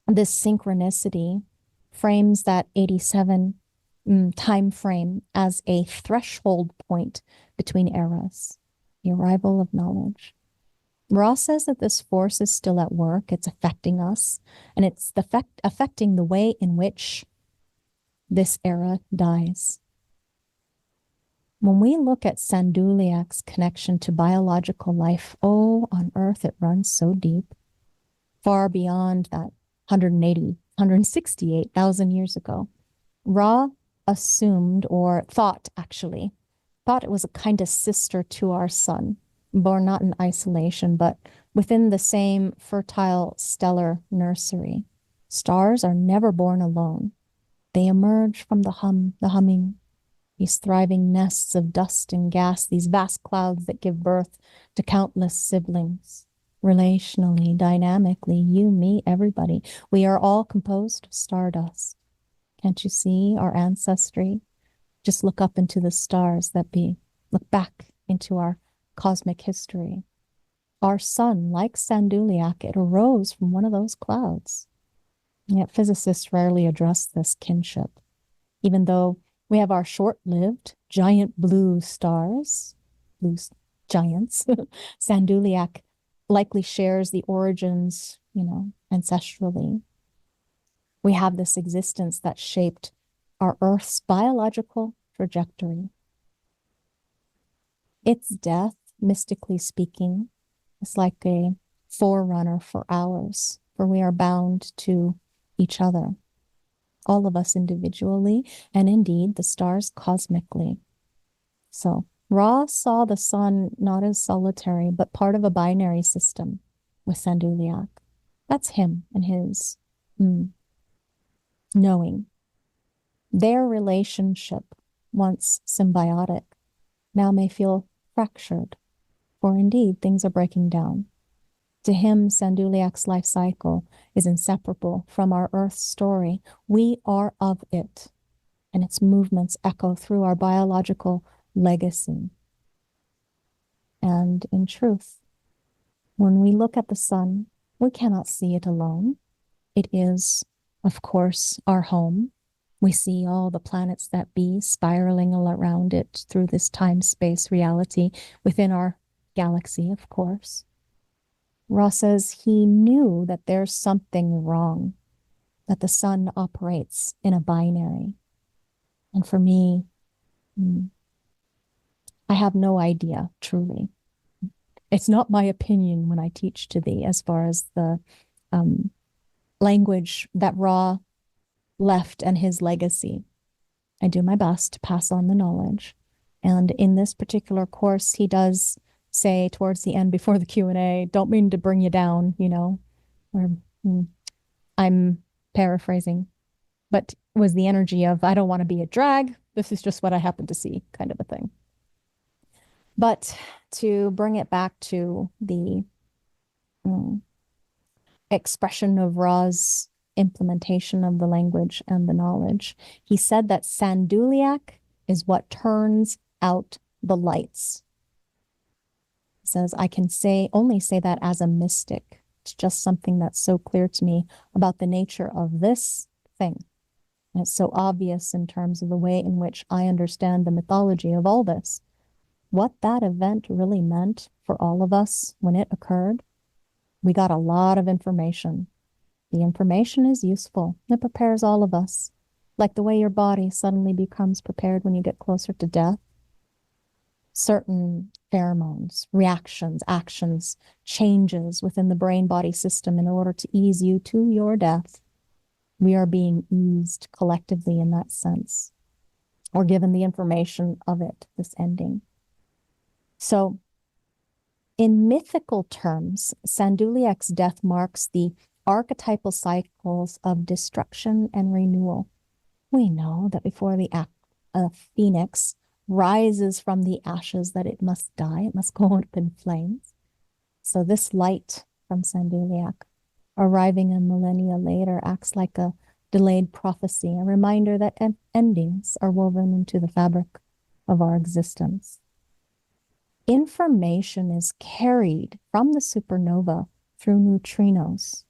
this synchronicity frames that 87 time frame as a threshold point between eras, the arrival of knowledge. Ra says that this force is still at work. It's affecting us, and it's affecting the way in which this era dies. When we look at Sanduleak's connection to biological life, on Earth it runs so deep, far beyond that 168,000 years ago. Ra assumed, or thought it was a kind of sister to our sun, born not in isolation, but within the same fertile stellar nursery. Stars are never born alone. They emerge from the humming, these thriving nests of dust and gas, these vast clouds that give birth to countless siblings. Relationally, dynamically, you, me, everybody. We are all composed of stardust. Can't you see our ancestry? Just look up into the stars that be. Look back into our cosmic history. Our sun, like Sanduleak, it arose from one of those clouds. Yet physicists rarely address this kinship, even though we have our short-lived giant blue stars, blue giants. Sanduleak likely shares the origins, ancestrally. We have this existence that shaped our Earth's biological trajectory. Its death, mystically speaking, is like a forerunner for ours, for we are bound to each other, all of us individually, and indeed the stars cosmically. So Ra saw the sun not as solitary, but part of a binary system with Sanduleak. That's him and his knowing. Their relationship, once symbiotic, now may feel fractured, for indeed things are breaking down. To him, Sanduleak's life cycle is inseparable from our Earth story. We are of it, and its movements echo through our biological legacy. And in truth, when we look at the sun, we cannot see it alone. It is, of course, our home. We see all the planets that be spiraling all around it through this time-space reality within our galaxy, of course. Ra says he knew that there's something wrong, that the sun operates in a binary. And for me, I have no idea, truly. It's not my opinion when I teach to thee as far as the language that Ra left and his legacy. I do my best to pass on the knowledge. And in this particular course, he does say towards the end before the Q&A, don't mean to bring you down, or I'm paraphrasing, but was the energy of, I don't want to be a drag. This is just what I happen to see, kind of a thing. But to bring it back to the expression of Ra's implementation of the language and the knowledge, he said that Sanduleak is what turns out the lights. He says, I can only say that as a mystic. It's just something that's so clear to me about the nature of this thing. And it's so obvious in terms of the way in which I understand the mythology of all this. What that event really meant for all of us when it occurred, we got a lot of information. The information is useful. It prepares all of us. Like the way your body suddenly becomes prepared when you get closer to death. Certain pheromones, reactions, actions, changes within the brain-body system in order to ease you to your death. We are being eased collectively in that sense, or given the information of it, this ending. So, in mythical terms, Sanduleak's death marks the archetypal cycles of destruction and renewal. We know that before the phoenix rises from the ashes, that it must die, it must go up in flames. So this light from Sanduleak, arriving a millennia later, acts like a delayed prophecy, a reminder that endings are woven into the fabric of our existence. Information is carried from the supernova through neutrinos,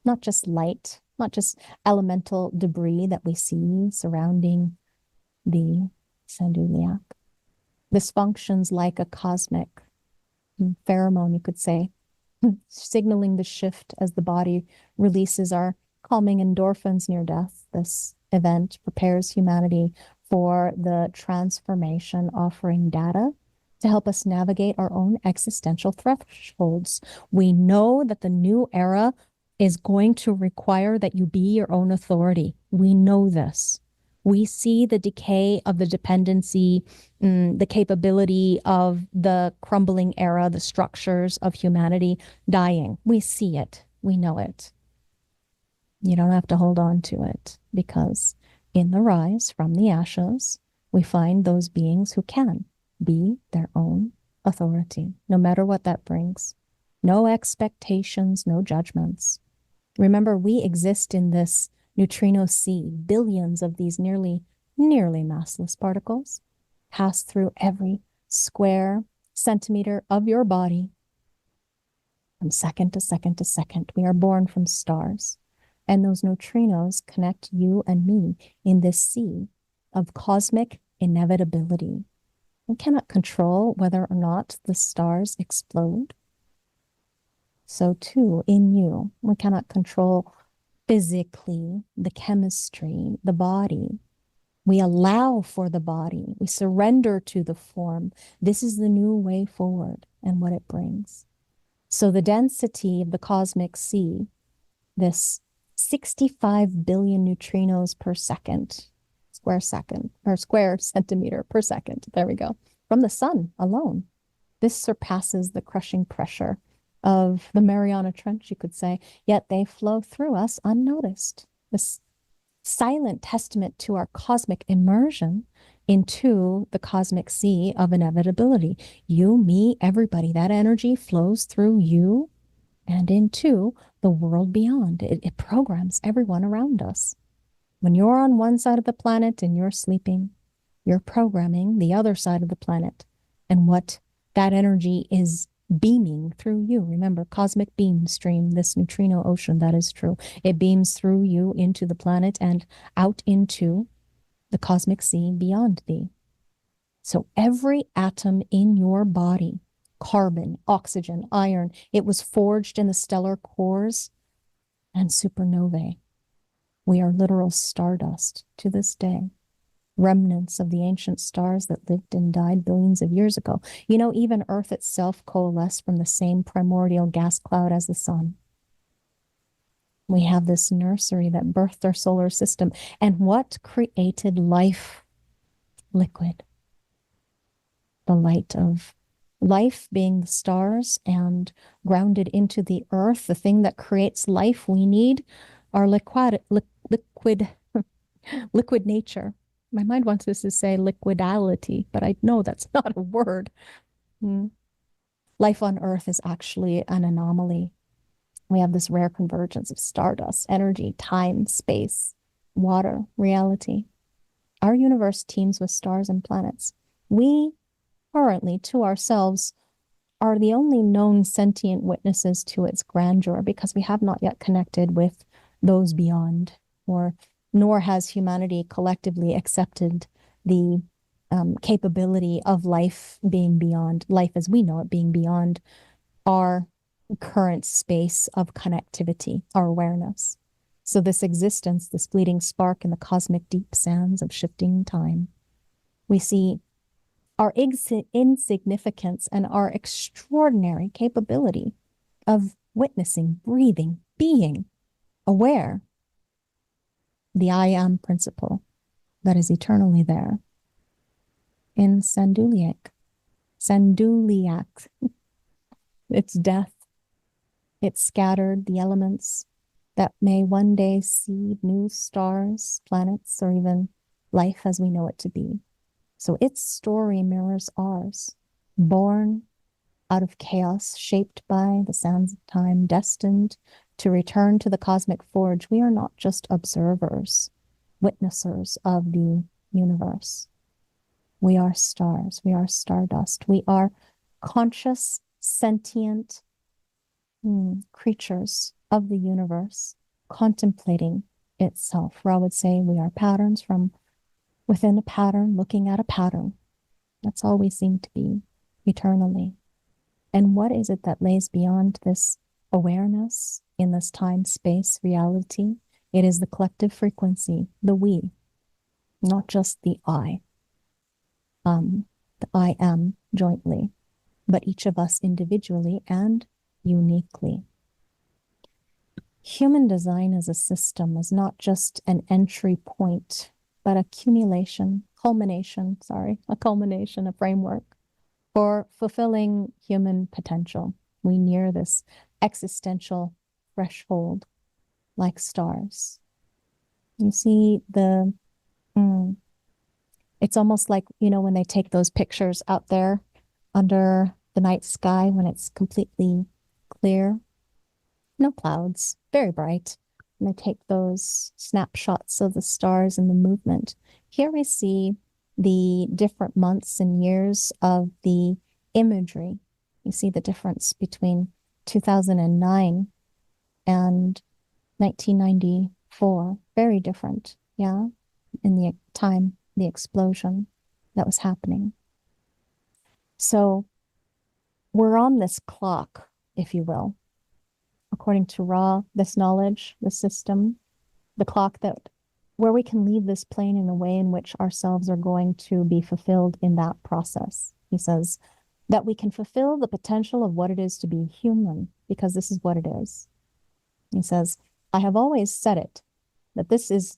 not just light, not just elemental debris that we see surrounding the Sanduleak. This functions like a cosmic pheromone, you could say, signaling the shift as the body releases our calming endorphins near death. This event prepares humanity for the transformation, offering data to help us navigate our own existential thresholds. We know that the new era is going to require that you be your own authority. We know this. We see the decay of the dependency, the capability of the crumbling era, the structures of humanity dying. We see it. We know it. You don't have to hold on to it, because in the rise from the ashes, we find those beings who can be their own authority, no matter what that brings. No expectations, no judgments. Remember, we exist in this neutrino sea. Billions of these nearly massless particles pass through every square centimeter of your body. From second to second to second, we are born from stars. And those neutrinos connect you and me in this sea of cosmic inevitability. We cannot control whether or not the stars explode. So too, in you, we cannot control physically the chemistry, the body, We allow for the body. We surrender to the form. This is the new way forward and what it brings. So the density of the cosmic sea, this 65 billion neutrinos per square centimeter per second. There we go. From the sun alone. This surpasses the crushing pressure of the Mariana Trench, you could say, yet they flow through us unnoticed. This silent testament to our cosmic immersion into the cosmic sea of inevitability. You, me, everybody, that energy flows through you and into the world beyond. It programs everyone around us. When you're on one side of the planet and you're sleeping, you're programming the other side of the planet and what that energy is beaming through you. Remember, cosmic beam stream, this neutrino ocean, that is true. It beams through you into the planet and out into the cosmic sea beyond thee. So every atom in your body, carbon, oxygen, iron, it was forged in the stellar cores and supernovae. We are literal stardust to this day. Remnants of the ancient stars that lived and died billions of years ago. You know, even Earth itself coalesced from the same primordial gas cloud as the sun. We have this nursery that birthed our solar system. And what created life? Liquid. The light of life being the stars and grounded into the earth, the thing that creates life we need, our liquid nature. My mind wants us to say liquidality, but I know that's not a word. Life on Earth is actually an anomaly. We have this rare convergence of stardust, energy, time, space, water, reality. Our universe teems with stars and planets. We currently, to ourselves, are the only known sentient witnesses to its grandeur because we have not yet connected with those beyond, nor has humanity collectively accepted the capability of life being beyond, life as we know it being beyond our current space of connectivity, our awareness. So this existence, this fleeting spark in the cosmic deep sands of shifting time, we see our insignificance and our extraordinary capability of witnessing, breathing, being aware. The I am principle that is eternally there in Sanduleak. It's death. It scattered the elements that may one day seed new stars, planets, or even life as we know it to be. So its story mirrors ours, born out of chaos, shaped by the sands of time, destined to return to the cosmic forge. We are not just observers, witnessers of the universe. We are stars. We are stardust. We are conscious, sentient creatures of the universe, contemplating itself. Ra would say we are patterns from within a pattern, looking at a pattern. That's all we seem to be eternally. And what is it that lays beyond this awareness in this time, space, reality? It is the collective frequency, the we, not just the I. The I am jointly, but each of us individually and uniquely. Human design as a system is not just an entry point, but a culmination, a framework for fulfilling human potential. We near this existential threshold like stars. You see it's almost like, when they take those pictures out there under the night sky when it's completely clear, no clouds, very bright. And they take those snapshots of the stars and the movement. Here we see the different months and years of the imagery. You see the difference between 2009 and 1994. Very different, yeah, in the time, the explosion that was happening. So we're on this clock, if you will, according to Ra, this knowledge, the system, the clock that where we can leave this plane in a way in which ourselves are going to be fulfilled in that process. He says that we can fulfill the potential of what it is to be human, because this is what it is. He says, I have always said it, that this is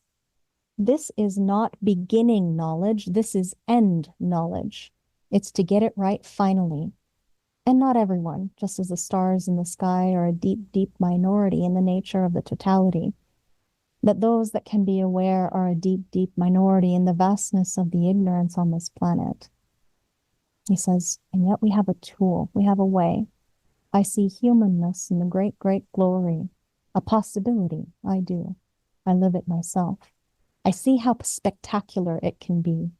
not beginning knowledge, this is end knowledge. It's to get it right finally. And not everyone, just as the stars in the sky are a deep, deep minority in the nature of the totality, that those that can be aware are a deep, deep minority in the vastness of the ignorance on this planet. He says, and yet we have a tool, we have a way. I see humanness in the great, great glory, a possibility. I do. I live it myself. I see how spectacular it can be.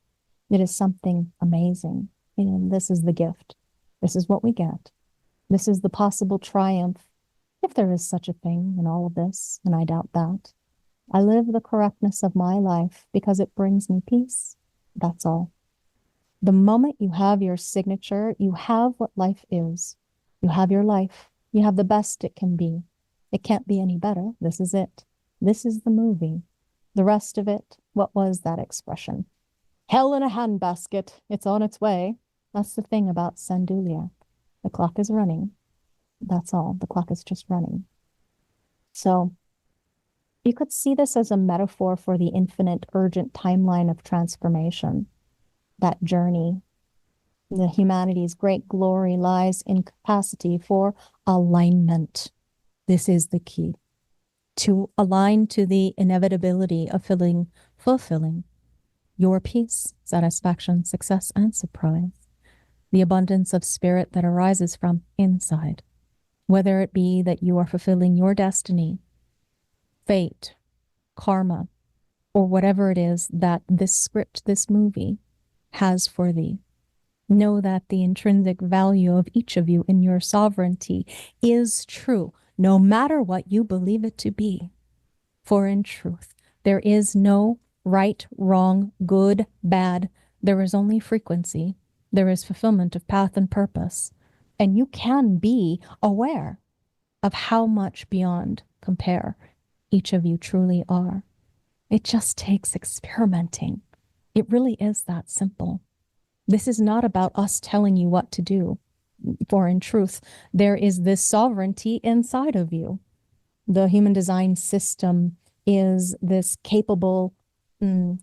It is something amazing. And this is the gift. This is what we get. This is the possible triumph, if there is such a thing in all of this, and I doubt that. I live the correctness of my life because it brings me peace. That's all. The moment you have your signature, you have what life is. You have your life. You have the best it can be. It can't be any better. This is it. This is the movie. The rest of it, what was that expression? Hell in a handbasket. It's on its way. That's the thing about Sanduleak. The clock is running. That's all. The clock is just running. So you could see this as a metaphor for the infinite, urgent timeline of transformation. That journey. The humanity's great glory lies in capacity for alignment. This is the key. To align to the inevitability of fulfilling your peace, satisfaction, success, and surprise. The abundance of spirit that arises from inside. Whether it be that you are fulfilling your destiny, fate, karma, or whatever it is that this script, this movie, has for thee. Know that the intrinsic value of each of you in your sovereignty is true, no matter what you believe it to be. For in truth, there is no right, wrong, good, bad. There is only frequency. There is fulfillment of path and purpose. And you can be aware of how much beyond compare each of you truly are. It just takes experimenting. It really is that simple. This is not about us telling you what to do, for in truth, there is this sovereignty inside of you. The human design system is this capable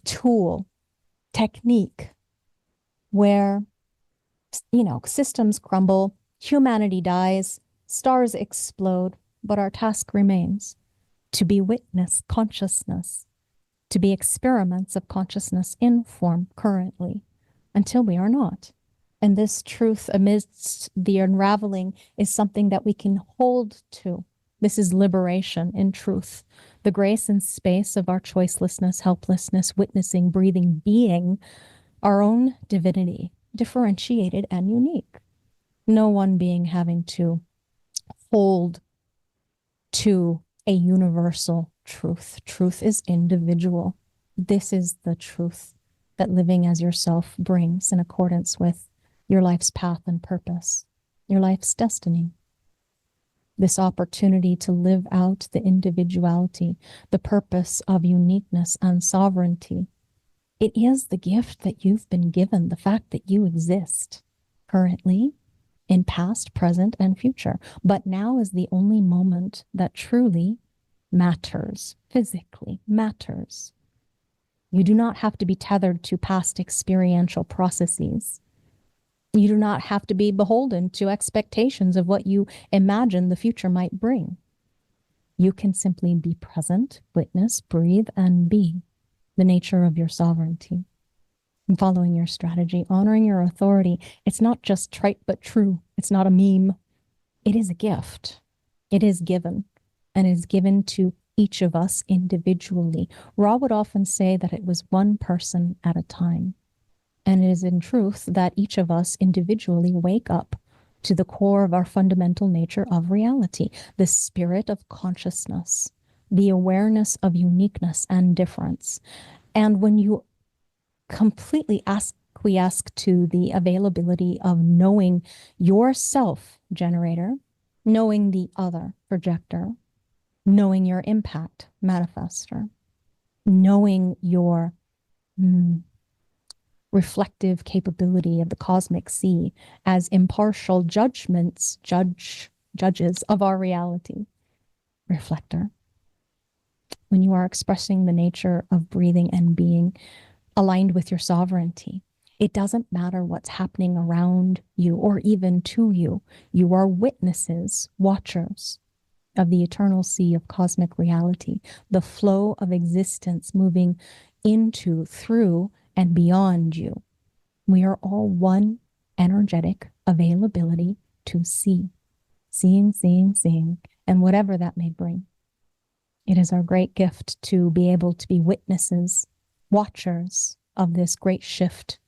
tool, technique, where, systems crumble, humanity dies, stars explode, but our task remains to be witness consciousness, to be experiments of consciousness in form currently, until we are not. And this truth amidst the unraveling is something that we can hold to. This is liberation in truth. The grace and space of our choicelessness, helplessness, witnessing, breathing, being our own divinity, differentiated and unique. No one being having to hold to a universal truth. Truth is individual. This is the truth that living as yourself brings in accordance with your life's path and purpose, your life's destiny. This opportunity to live out the individuality, the purpose of uniqueness and sovereignty. It is the gift that you've been given, the fact that you exist currently, in past, present, and future. But now is the only moment that truly matters, physically matters. You do not have to be tethered to past experiential processes. You do not have to be beholden to expectations of what you imagine the future might bring. You can simply be present, witness, breathe, and be the nature of your sovereignty. And following your strategy, honoring your authority. It's not just trite but true. It's not a meme. It is a gift. It is given, and is given to each of us individually. Ra would often say that it was one person at a time. And it is in truth that each of us individually wake up to the core of our fundamental nature of reality, the spirit of consciousness, the awareness of uniqueness and difference. And when you completely acquiesce to the availability of knowing yourself, generator, knowing the other, projector, knowing your impact, manifester, knowing your reflective capability of the cosmic sea as impartial judges of our reality. Reflector. When you are expressing the nature of breathing and being aligned with your sovereignty, it doesn't matter what's happening around you or even to you. You are witnesses, watchers of the eternal sea of cosmic reality, the flow of existence moving into, through, and beyond you. We are all one energetic availability to see, seeing, and whatever that may bring. It is our great gift to be able to be witnesses, watchers of this great shift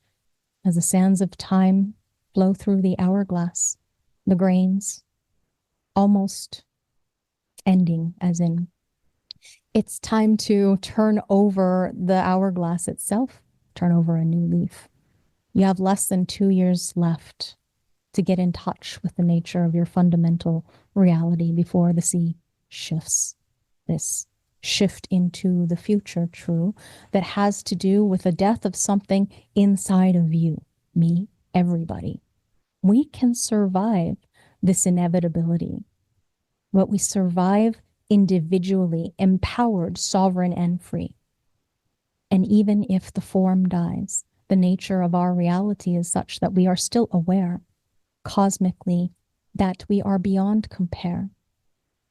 as the sands of time flow through the hourglass, the grains almost ending, as in it's time to turn over the hourglass itself, turn over a new leaf. You have less than 2 years left to get in touch with the nature of your fundamental reality before the sea shifts. This shift into the future true that has to do with the death of something inside of you, me, everybody. We can survive this inevitability, but we survive individually, empowered, sovereign, and free. And even if the form dies, the nature of our reality is such that we are still aware cosmically that we are beyond compare.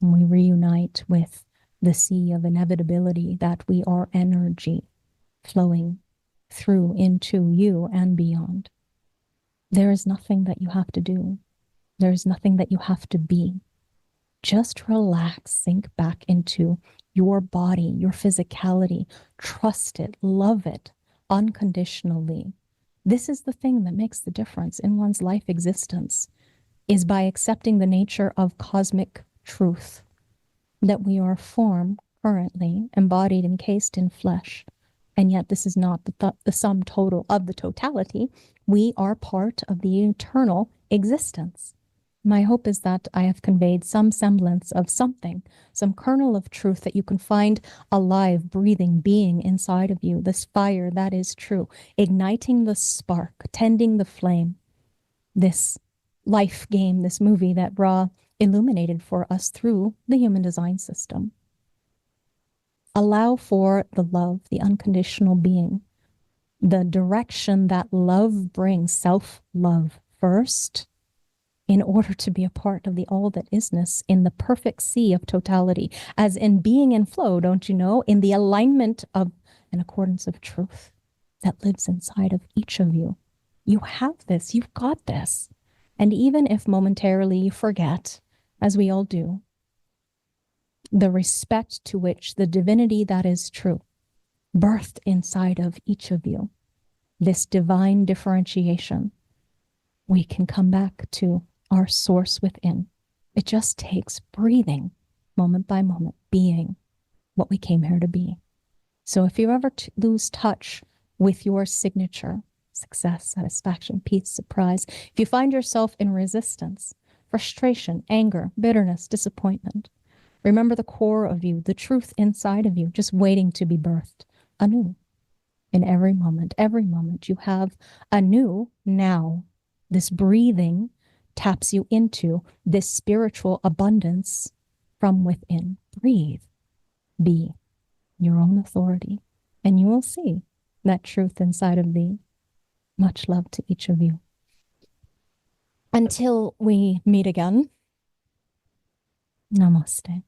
And we reunite with the sea of inevitability, that we are energy flowing through into you and beyond. There is nothing that you have to do. There is nothing that you have to be. Just relax, sink back into your body, your physicality, trust it, love it unconditionally. This is the thing that makes the difference in one's life existence, is by accepting the nature of cosmic truth, that we are form currently embodied, encased in flesh. And yet this is not the sum total of the totality. We are part of the eternal existence. My hope is that I have conveyed some semblance of something, some kernel of truth that you can find alive, breathing, being inside of you, this fire that is true, igniting the spark, tending the flame, this life game, this movie that Ra illuminated for us through the human design system. Allow for the love, the unconditional being, the direction that love brings, self-love first, in order to be a part of the all that isness in the perfect sea of totality, as in being in flow, don't you know, in the alignment of an accordance of truth that lives inside of each of you. You have this, you've got this. And even if momentarily you forget, as we all do, the respect to which the divinity that is true birthed inside of each of you, this divine differentiation, we can come back to our source within. It just takes breathing, moment by moment, being what we came here to be. So if you ever lose touch with your signature, success, satisfaction, peace, surprise, if you find yourself in resistance, frustration, anger, bitterness, disappointment, remember the core of you, the truth inside of you, just waiting to be birthed anew. In every moment you have a new now. This breathing taps you into this spiritual abundance from within. Breathe, be your own authority, and you will see that truth inside of thee. Much love to each of you. Until we meet again, namaste.